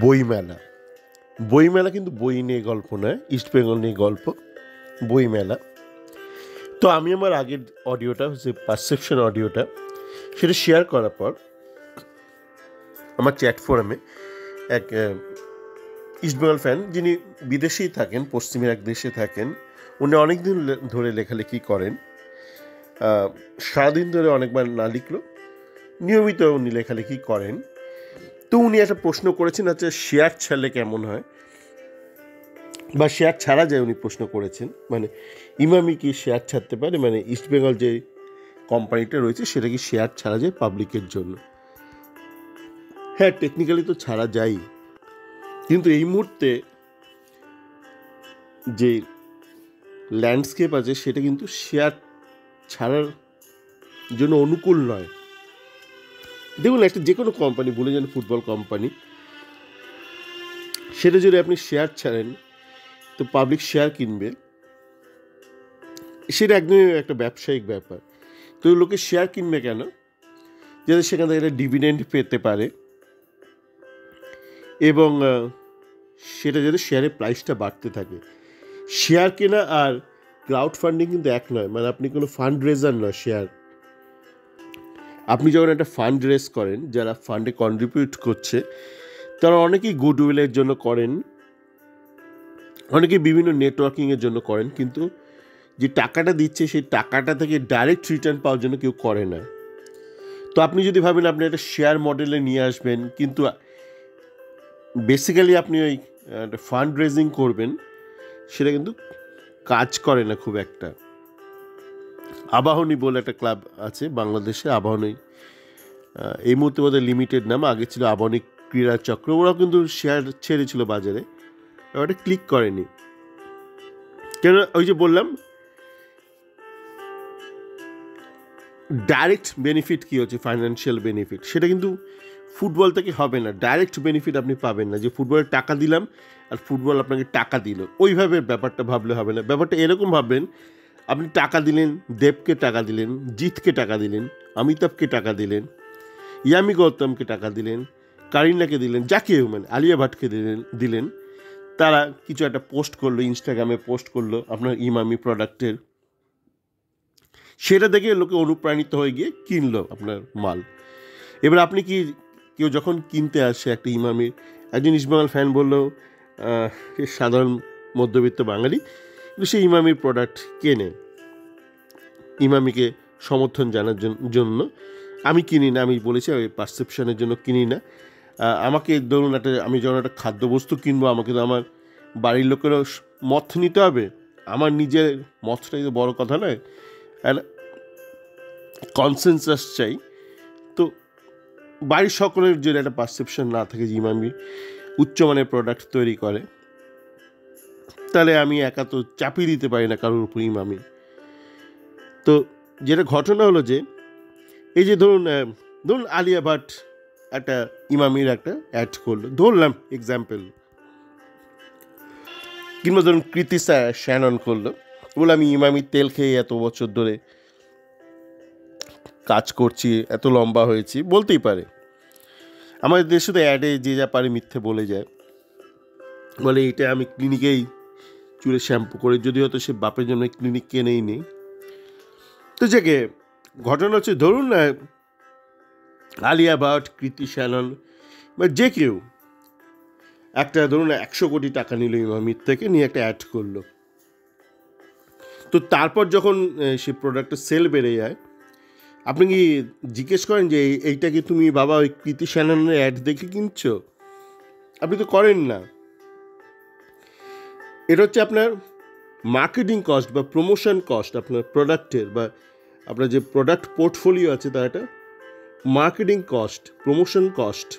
বইমেলা। বইমেলা কিন্তু বই নিয়ে গল্প নয়, ইস্ট বেঙ্গল নিয়ে গল্প, বইমেলা। তো আমি আমার আগের অডিওটা যে পারসেপশন অডিওটা সেটা শেয়ার করার পর আমার চ্যাট ফোরামে এক ইস্টবেঙ্গল ফ্যান, যিনি বিদেশেই থাকেন, পশ্চিমের এক দেশে থাকেন, উনি অনেক দিন ধরে লেখালেখি করেন, সারাদিন ধরে অনেকবার না লিখলো, নিয়মিত উনি লেখালেখি করেন। তো উনি একটা প্রশ্ন করেছেন, আচ্ছা শেয়ার ছাড়লে কেমন হয়, বা শেয়ার ছাড়া যায়, উনি প্রশ্ন করেছেন, মানে ইমামি কি শেয়ার ছাড়তে পারে, মানে ইস্টবেঙ্গল যে কোম্পানিটা রয়েছে সেটা কি শেয়ার ছাড়া যায় পাবলিকের জন্য? হ্যাঁ, টেকনিক্যালি তো ছাড়া যায়, কিন্তু এই মুহূর্তে যে ল্যান্ডস্কেপ আছে সেটা কিন্তু শেয়ার ছাড়ার জন্য অনুকূল নয়। দেখুন, একটা যে কোনো কোম্পানি, বলে যান ফুটবল কোম্পানি, সেটা যদি আপনি শেয়ার ছাড়েন তো পাবলিক শেয়ার কিনবে, সেটা একদমই একটা ব্যবসায়িক ব্যাপার। তো লোকে শেয়ার কিনবে কেন? যাতে সেখান থেকে একটা ডিভিডেন্ড পেতে পারে, এবং সেটা যাতে শেয়ারের প্রাইসটা বাড়তে থাকে। শেয়ার কেনা আর ক্রাউড ফান্ডিং কিন্তু এক নয়, মানে আপনি কোনো ফান্ড রেজার নয় শেয়ার। আপনি যখন একটা ফান্ড রেজ করেন, যারা ফান্ডে কন্ট্রিবিউট করছে তারা অনেকেই গুডউইলের জন্য করেন, অনেকেই বিভিন্ন নেটওয়ার্কিংয়ের জন্য করেন, কিন্তু যে টাকাটা দিচ্ছে সেই টাকাটা থেকে ডাইরেক্ট রিটার্ন পাওয়ার জন্য কেউ করে না। তো আপনি যদি ভাবেন আপনি একটা শেয়ার মডেলে নিয়ে আসবেন, কিন্তু বেসিক্যালি আপনি ওই একটা ফান্ড রেজিং করবেন, সেটা কিন্তু কাজ করে না খুব একটা। আবাহনী বলে একটা ক্লাব আছে বাংলাদেশে, আবাহনী, এই মুহূর্তে বোধহয় লিমিটেড নাম, আগে ছিল আবাহনী ক্রীড়া চক্র, ওরাও কিন্তু শেয়ার ছেড়েছিল বাজারে, ওটা ক্লিক করেনি। কেন? ওই যে বললাম, ডাইরেক্ট বেনিফিট কী হচ্ছে, ফাইন্যান্সিয়াল বেনিফিট, সেটা কিন্তু ফুটবল থেকে হবে না। ডাইরেক্ট বেনিফিট আপনি পাবেন না, যে ফুটবলের টাকা দিলাম আর ফুটবল আপনাকে টাকা দিল, ওইভাবে ব্যাপারটা ভাবলে হবে না। ব্যাপারটা এরকম ভাববেন, আপনি টাকা দিলেন, দেবকে টাকা দিলেন, জিতকে টাকা দিলেন, অমিতাভকে টাকা দিলেন, ইয়ামি গৌতমকে টাকা দিলেন, কারিনাকে দিলেন, যাকেও, মানে আলিয়া ভাটকে দিলেন। তারা কিছু একটা পোস্ট করলো, ইনস্টাগ্রামে পোস্ট করলো আপনার ইমামি প্রোডাক্টের, সেটা দেখে লোকে অনুপ্রাণিত হয়ে গিয়ে কিনলো আপনার মাল। এবার আপনি কি, কেউ যখন কিনতে আসে একটা ইমামির, একজন ইস্টবেঙ্গল ফ্যান বললো সাধারণ মধ্যবিত্ত বাঙালি, কিন্তু সেই ইমামির প্রোডাক্ট কেনে, ইমামিকে সমর্থন জানার জন্য। আমি কিনি না, আমি বলেছি ওই পারসেপশনের জন্য কিনি না। আমাকে ধরুন আমি যখন একটা খাদ্যবস্তু কিনবো, আমাকে তো আমার বাড়ির লোকেরও মত নিতে হবে, আমার নিজের মতটাই তো বড় কথা নয়, কনসেনসাস চাই। তো বাড়ির সকলের যদি একটা পারসেপশন না থাকে যে ইমামি উচ্চমানের প্রোডাক্ট তৈরি করে, তাহলে আমি একা তো চাপিয়ে দিতে পারি না কারোর উপর ইমামি। তো যেটা ঘটনা হলো যে, এই যে ধরুন আলিয়া ভাট একটা ইমামির একটা অ্যাড করলো, ধরলাম এক্সাম্পল, কিংবা ধরুন কৃতি শ্যানন করলো, বলে আমি ইমামির তেল খেয়ে এত বছর ধরে কাজ করছি, এত লম্বা হয়েছি, বলতেই পারে। আমাদের দেশে তো অ্যাডে যে যা পারে মিথ্যে বলে যায়, বলে এটা আমি ক্লিনিকেই চুলে শ্যাম্পু করে, যদি হয়তো সে বাপের জন্য ক্লিনিক কেনেই নেই। তো যাকে ঘটনা হচ্ছে, ধরুন আলিয়া ভাট, কৃতি শ্যানন বা যে কেউ একটা, ধরুন 100 কোটি টাকা নিল ইমামির থেকে, নিয়ে একটা অ্যাড করলো। তো তারপর যখন সে প্রোডাক্টের সেল বেড়ে যায়, আপনি কি জিজ্ঞেস করেন যে এইটা কি তুমি বাবা ওই কৃতি শ্যাননের অ্যাড দেখে কিনছো? আপনি তো করেন না। এটা হচ্ছে আপনার মার্কেটিং কস্ট বা প্রমোশন কস্ট আপনার প্রোডাক্টের, বা আপনার যে প্রোডাক্ট পোর্টফোলিও আছে তার একটা মার্কেটিং কস্ট, প্রমোশন কস্ট।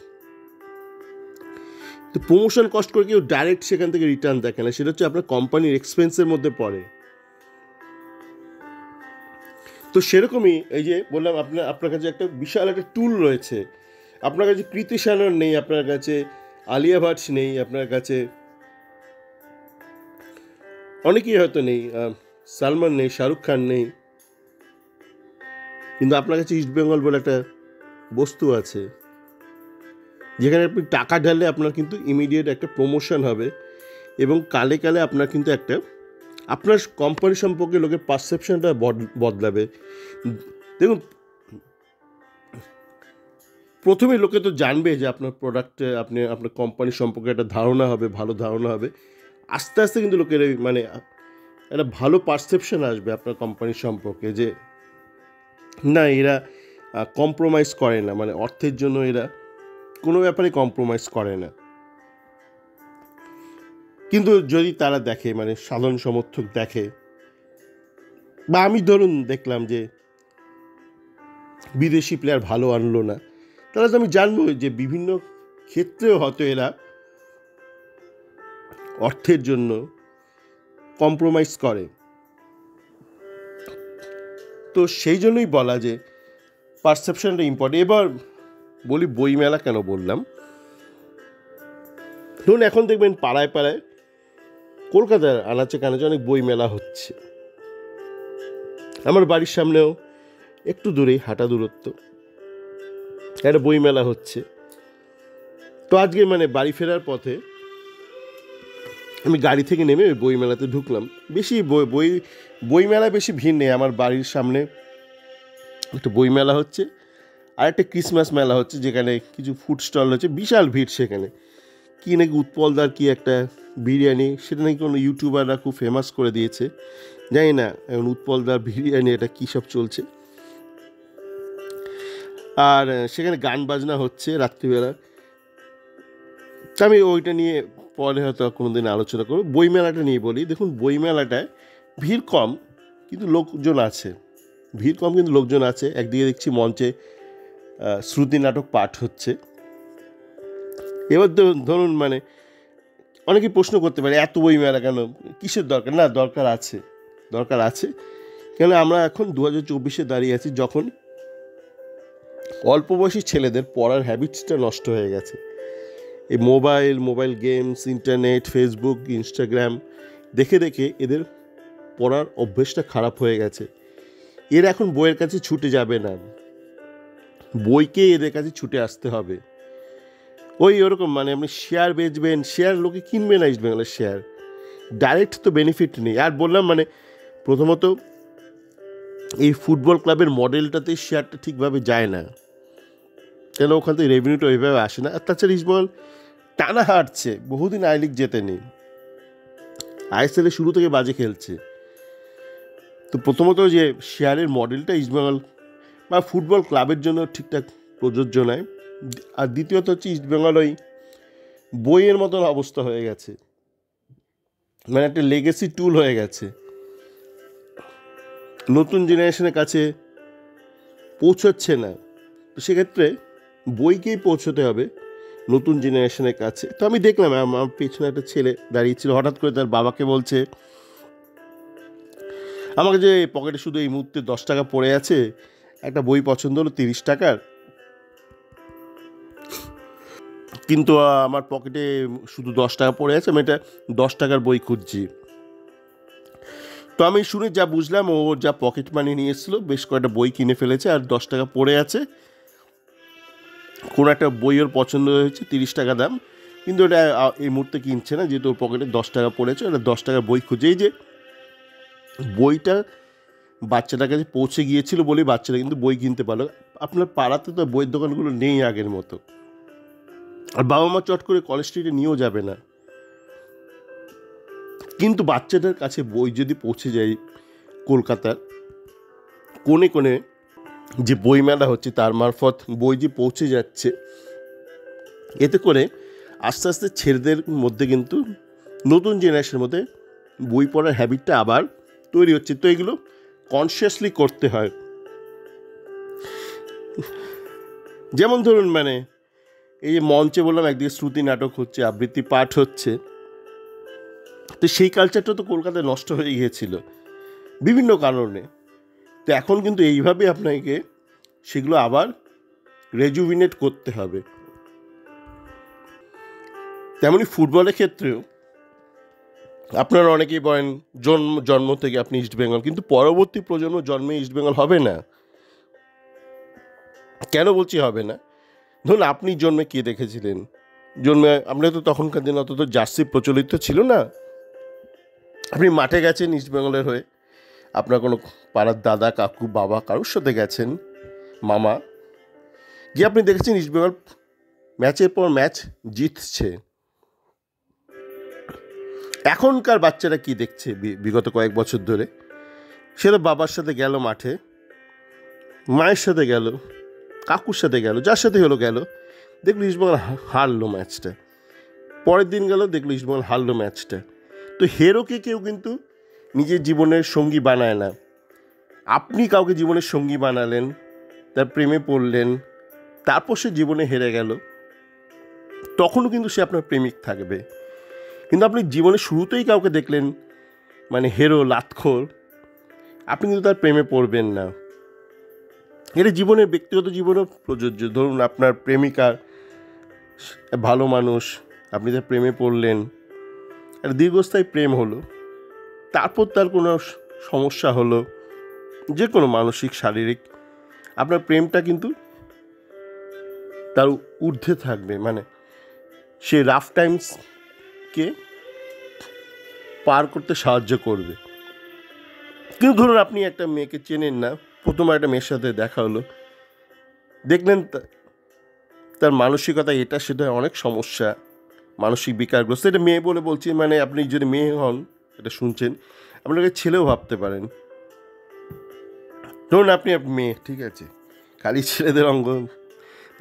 তো প্রমোশন কস্ট করে কেউ ডাইরেক্ট সেখান থেকে রিটার্ন দেখে না, সেটা হচ্ছে আপনার কোম্পানির এক্সপেন্সের মধ্যে পড়ে। তো সেরকমই এই যে বললাম, আপনার কাছে একটা বিশাল একটা টুল রয়েছে, আপনার কাছে কৃতি শ্যানন নেই, আপনার কাছে আলিয়া ভাট নেই, আপনার কাছে অনেকেই হয়তো নেই, সালমান নেই, শাহরুখ খান নেই, কিন্তু আপনার কাছে ইস্টবেঙ্গল বলে একটা বস্তু আছে, যেখানে আপনি টাকা ঢাললে আপনার কিন্তু ইমিডিয়েট একটা প্রমোশন হবে এবং কালে কালে আপনার কিন্তু একটা আপনার কোম্পানি সম্পর্কে লোকের পারসেপশনটা বদলাবে। দেখুন, প্রথমে লোকে তো জানবে যে আপনার প্রোডাক্টে আপনার কোম্পানি সম্পর্কে একটা ধারণা হবে, ভালো ধারণা হবে। আস্তে আস্তে কিন্তু লোকের মানে একটা ভালো পারসেপশন আসবে আপনার কোম্পানি সম্পর্কে, যে না এরা কম্প্রোমাইজ করে না, মানে অর্থের জন্য এরা কোনো ব্যাপারে কম্প্রোমাইজ করে না। কিন্তু যদি তারা দেখে, মানে সাধারণ সমর্থক দেখে, বা আমি ধরুন দেখলাম যে বিদেশি প্লেয়ার ভালো আনলো না, তাহলে তো আমি জানবো যে বিভিন্ন ক্ষেত্রেও হয়তো এরা অর্থের জন্য কম্প্রোমাইজ করে। তো সেই জন্যই বলা যে পারসেপশনটা ইম্পর্টেন্ট। এবার বলি বইমেলা কেন বললাম, ধরুন এখন দেখবেন পাড়ায় পাড়ায় কলকাতার আনাচে কানাচে অনেক বইমেলা হচ্ছে। আমার বাড়ির সামনেও একটু দূরেই হাঁটা দূরত্ব একটা বইমেলা হচ্ছে। তো আজকে মানে বাড়ি ফেরার পথে আমি গাড়ি থেকে নেমে ওই বইমেলাতে ঢুকলাম। বেশি বইমেলায় বেশি ভিড় নেই। আমার বাড়ির সামনে একটা বইমেলা হচ্ছে, আর একটা ক্রিসমাস মেলা হচ্ছে, যেখানে কিছু ফুড স্টল হচ্ছে, বিশাল ভিড় সেখানে। কী নাকি উৎপলদার কি একটা বিরিয়ানি, সেটা নাকি কোনো ইউটিউবাররা খুব ফেমাস করে দিয়েছে, জানি না এখন উৎপলদার বিরিয়ানি এটা কী সব চলছে। আর সেখানে গান বাজনা হচ্ছে রাত্রিবেলা। আমি ওইটা নিয়ে পরে হয়তো কোনো দিন আলোচনা করব। বইমেলাটা নিয়ে বলি, দেখুন বইমেলাটায় ভিড় কম কিন্তু লোকজন আছে, ভিড় কম কিন্তু লোকজন আছে। একদিকে দেখছি মঞ্চে শ্রুতি নাটক পাঠ হচ্ছে। এবার ধরুন মানে অনেকে প্রশ্ন করতে পারে এত বইমেলা কেন, কিসের দরকার? না, দরকার আছে। কেন আমরা এখন 2024-এ দাঁড়িয়ে আছি, যখন অল্প বয়সী ছেলেদের পড়ার হ্যাবিটসটা নষ্ট হয়ে গেছে। এই mobile games, internet, Facebook, Instagram দেখে দেখে এদের পড়ার অভ্যেসটা খারাপ হয়ে গেছে। এরা এখন বইয়ের কাছে ছুটে যাবে না, বইকে এদের কাছে ছুটে আসতে হবে। ওরকম মানে আপনি শেয়ার বেচবেন, শেয়ার লোকে কিনবে না, ইস্ট বেঙ্গলের শেয়ার ডাইরেক্ট তো বেনিফিট নেই। আর বললাম মানে প্রথমত এই ফুটবল ক্লাবের মডেলটাতে শেয়ারটা ঠিকভাবে যায় না, কেন ওখান থেকে রেভিনিউটা ওইভাবে আসে না। আর তাছাড়া ইস্ট বেঙ্গল টানা হাঁটছে, বহুদিন আই লিগ জেতেনি, আইএসএলের শুরু থেকে বাজে খেলছে। তো প্রথমত যে শেয়ারের মডেলটা ইস্টবেঙ্গল বা ফুটবল ক্লাবের জন্য ঠিকঠাক প্রযোজ্য নয়। আর দ্বিতীয়ত হচ্ছে ইস্টবেঙ্গল ওই বইয়ের মতন অবস্থা হয়ে গেছে, মানে একটা লেগেসি টুল হয়ে গেছে, নতুন জেনারেশনের কাছে পৌঁছচ্ছে না। তো সেক্ষেত্রে বইকেই পৌঁছতে হবে নতুন জেনারেশনের কাছে। তো আমি দেখলাম আমার পেছনে একটা ছেলে দাঁড়িয়েছিল, হঠাৎ করে তার বাবাকে বলছে আমাকে যে পকেটে শুধু এই মুহূর্তে 10 টাকা পড়ে আছে, একটা বই পছন্দ হলো 30 টাকার, কিন্তু আমার পকেটে শুধু 10 টাকা পড়ে আছে, আমি এটা 10 টাকার বই খুঁজছি। তো আমি শুনে যা বুঝলাম, ও যা পকেট মানি নিয়ে এসেছিলো, বেশ কয়েকটা বই কিনে ফেলেছে, আর 10 টাকা পড়ে আছে। কোনো একটা বই ওর পছন্দ হয়েছে, 30 টাকা দাম, কিন্তু ওটা এই মুহূর্তে কিনছে না, যেহেতু ওর পকেটে 10 টাকা পড়েছে, ওটা 10 টাকার বই খুঁজেই যে বইটা বাচ্চাটার কাছে পৌঁছে গিয়েছিল বলেই বাচ্চারা কিন্তু বই কিনতে পারলো। আপনার পাড়াতে তো বইয়ের দোকানগুলো নেই আগের মতো, আর বাবা মা চট করে কলেজ স্ট্রিটে নিয়েও যাবে না। কিন্তু বাচ্চাটার কাছে বই যদি পৌঁছে যায়, কলকাতার কোণে কোণে যে বইমেলা হচ্ছে তার মারফত বই যে পৌঁছে যাচ্ছে, এতে করে আস্তে আস্তে ছেলেদের মধ্যে কিন্তু নতুন জেনারেশনের মধ্যে বই পড়ার হ্যাবিটটা আবার তৈরি হচ্ছে। তো এগুলো কনসিয়াসলি করতে হয়। যেমন ধরুন মানে এই যে মঞ্চে বললাম একদিকে শ্রুতি নাটক হচ্ছে, আবৃত্তি পাঠ হচ্ছে, তো সেই কালচারটা তো কলকাতায় নষ্ট হয়ে গিয়েছিল বিভিন্ন কারণে। তো এখন কিন্তু এইভাবে আপনাকে সেগুলো আবার রেজুভিনেট করতে হবে। তেমনি ফুটবলের ক্ষেত্রেও আপনারা অনেকেই বলেন জন্ম থেকে আপনি ইস্টবেঙ্গল, কিন্তু পরবর্তী প্রজন্ম জন্মে ইস্টবেঙ্গল হবে না। কেন বলছি হবে না? ধরুন আপনি জন্মে কে দেখেছিলেন? জন্মে আমরা তো তখনকার দিনে অত তো জার্সি প্রচলিত ছিল না। আপনি মাঠে গেছেন ইস্টবেঙ্গলের হয়ে, আপনার কোনো পাড়ার দাদা, কাকু, বাবা কারোর সাথে গেছেন, মামা, গিয়ে আপনি দেখেছেন ইস্টবেঙ্গল ম্যাচের পর ম্যাচ জিতছে। এখনকার বাচ্চারা কি দেখছে বিগত কয়েক বছর ধরে? সে তো বাবার সাথে গেল মাঠে, মায়ের সাথে গেল, কাকুর সাথে গেল, যার সাথে হলো গেল, দেখলো ইস্টবেঙ্গল হারলো ম্যাচটা। পরের দিন গেল, দেখলো ইস্টবেঙ্গল হারলো ম্যাচটা। তো হেরোকে কেউ কিন্তু নিজের জীবনের সঙ্গী বানায় না। আপনি কাউকে জীবনের সঙ্গী বানালেন, তার প্রেমে পড়লেন, তারপর সে জীবনে হেরে গেল, তখনও কিন্তু সে আপনার প্রেমিক থাকবে। কিন্তু আপনি জীবনের শুরুতেই কাউকে দেখলেন মানে হেরো, লাতখোর, আপনি কিন্তু তার প্রেমে পড়বেন না। এটা জীবনের, ব্যক্তিগত জীবনেও প্রযোজ্য। ধরুন আপনার প্রেমিকার ভালো মানুষ, আপনি তার প্রেমে পড়লেন, একটা দীর্ঘস্থায়ী প্রেম হলো, তারপর তার কোনো সমস্যা হলো, যে কোনো মানসিক, শারীরিক, আপনার প্রেমটা কিন্তু তার ঊর্ধ্বে থাকবে। মানে সে রাফ টাইমসকে পার করতে সাহায্য করবে। কিন্তু ধরুন আপনি একটা মেয়েকে চেনেন না, প্রথমবার একটা মেয়ের সাথে দেখা হলো, দেখলেন তার মানসিকতা এটা সেটা অনেক সমস্যা, মানসিক বিকারগ্রস্ত। এটা মেয়ে বলে বলছি, মানে আপনি যদি মেয়ে হন, এটা শুনছেন, আপনাকে ছেলেও ভাবতে পারেন। ধরুন আপনি মেয়ে, ঠিক আছে, খালি ছেলেদের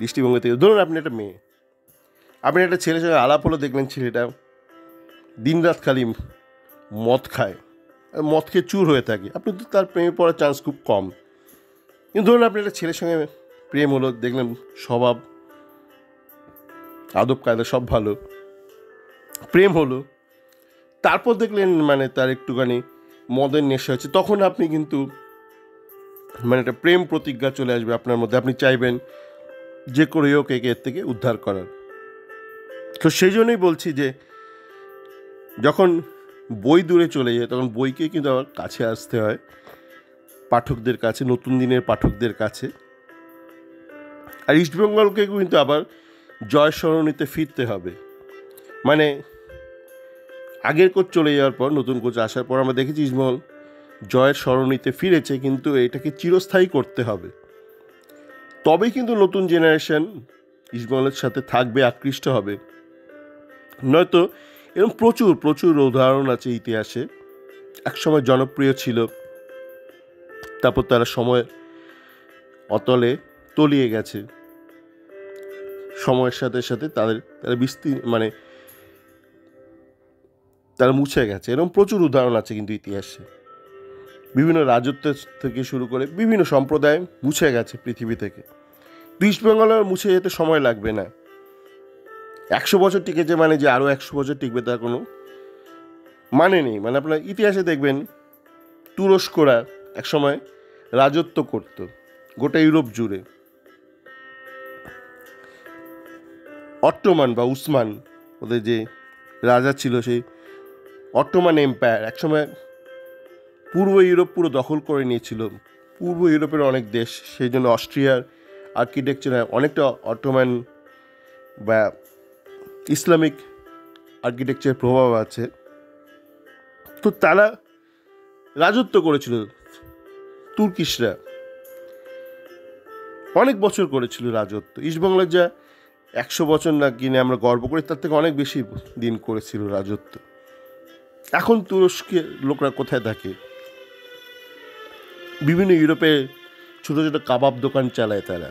দৃষ্টিভঙ্গ থেকে ধরুন আপনি একটা মেয়ে, আপনি একটা ছেলের সঙ্গে আলাপ হলো, দেখলেন ছেলেটা দিনরাত খালি মদ খায়, মদ খেয়ে চুর হয়ে থাকে, আপনি তো তার প্রেমে পড়ার চান্স খুব কম। কিন্তু ধরুন আপনি একটা ছেলের সঙ্গে প্রেম হলো, দেখলেন স্বভাব, আদব কায়দা সব ভালো, প্রেম হলো, তারপর দেখলেন মানে তার একটুখানি মদের নেশা হচ্ছে, তখন আপনি কিন্তু মানে একটা প্রেম প্রতিজ্ঞা চলে আসবে আপনার মধ্যে, আপনি চাইবেন যে করেই হোক একে এর থেকে উদ্ধার করার। তো সেই জন্যই বলছি যে যখন বই দূরে চলে যায়, তখন বইকে কিন্তু আবার কাছে আসতে হয়, পাঠকদের কাছে, নতুন দিনের পাঠকদের কাছে। আর ইস্টবেঙ্গলকে কিন্তু আবার জয় সরণিতে ফিরতে হবে। মানে আগের কোচ চলে যাওয়ার পর, নতুন কোচ আসার পর আমরা দেখেছি ইস্টবেঙ্গল জয়ের সরণিতে ফিরেছে, কিন্তু এটাকে চিরস্থায়ী করতে হবে। তবেই কিন্তু নতুন জেনারেশন ইস্টবেঙ্গলের সাথে থাকবে, আকৃষ্ট হবে। নয়তো এরকম প্রচুর প্রচুর উদাহরণ আছে ইতিহাসে, একসময় জনপ্রিয় ছিল, তারপর তারা সময়ের অতলে তলিয়ে গেছে, সময়ের সাথে সাথে তারা মানে তারা মুছে গেছে। এরকম প্রচুর উদাহরণ আছে কিন্তু ইতিহাসে, বিভিন্ন রাজত্ব থেকে শুরু করে বিভিন্ন সম্প্রদায় মুছে গেছে পৃথিবী থেকে। ইস্ট বেঙ্গলের মুছে যেতে সময় লাগবে না। 100 বছর টিকেছে মানে যে আরও 100 বছর টিকবে তার কোনো মানে নেই। মানে আপনার ইতিহাসে দেখবেন তুরস্করা একসময় রাজত্ব করত গোটা ইউরোপ জুড়ে। অট্টোমান বা উসমান, ওদের যে রাজা ছিল, সেই অট্টোমান এম্পায়ার একসময় পূর্ব ইউরোপ পুরো দখল করে নিয়েছিল, পূর্ব ইউরোপের অনেক দেশ। সেই জন্য অস্ট্রিয়ার আর্কিটেকচারে অনেকটা অট্টোমান বা ইসলামিক আর্কিটেকচারের প্রভাব আছে। তো তারা রাজত্ব করেছিল, তুর্কিশরা অনেক বছর করেছিল রাজত্ব। ইস্টবেঙ্গলের যা 100 বছর না কিনে আমরা গর্ব করি, তার থেকে অনেক বেশি দিন করেছিল রাজত্ব। এখন তুরস্কের লোকরা কোথায় থাকে? বিভিন্ন ইউরোপে ছোটো ছোটো কাবাব দোকান চালায় তারা,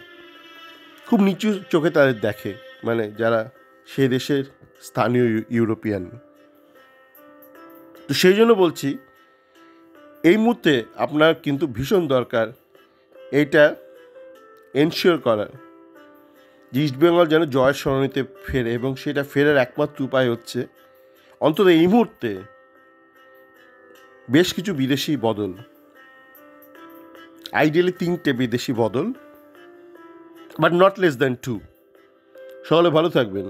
খুব নিচু চোখে তাদের দেখে, মানে যারা সে দেশের স্থানীয় ইউরোপিয়ান। তো সেই জন্য বলছি, এই মুহূর্তে আপনার কিন্তু ভীষণ দরকার এইটা এনশিওর করার যে ইস্টবেঙ্গল যেন জয়ের সরণিতে ফেরে, এবং সেটা ফেরার একমাত্র উপায় হচ্ছে অন্তত এই মুহূর্তে বেশ কিছু বিদেশি বদল, আইডিয়ালি 3টে বিদেশি বদল, বাট নট লেস দ্যান 2। সকলে ভালো থাকবেন।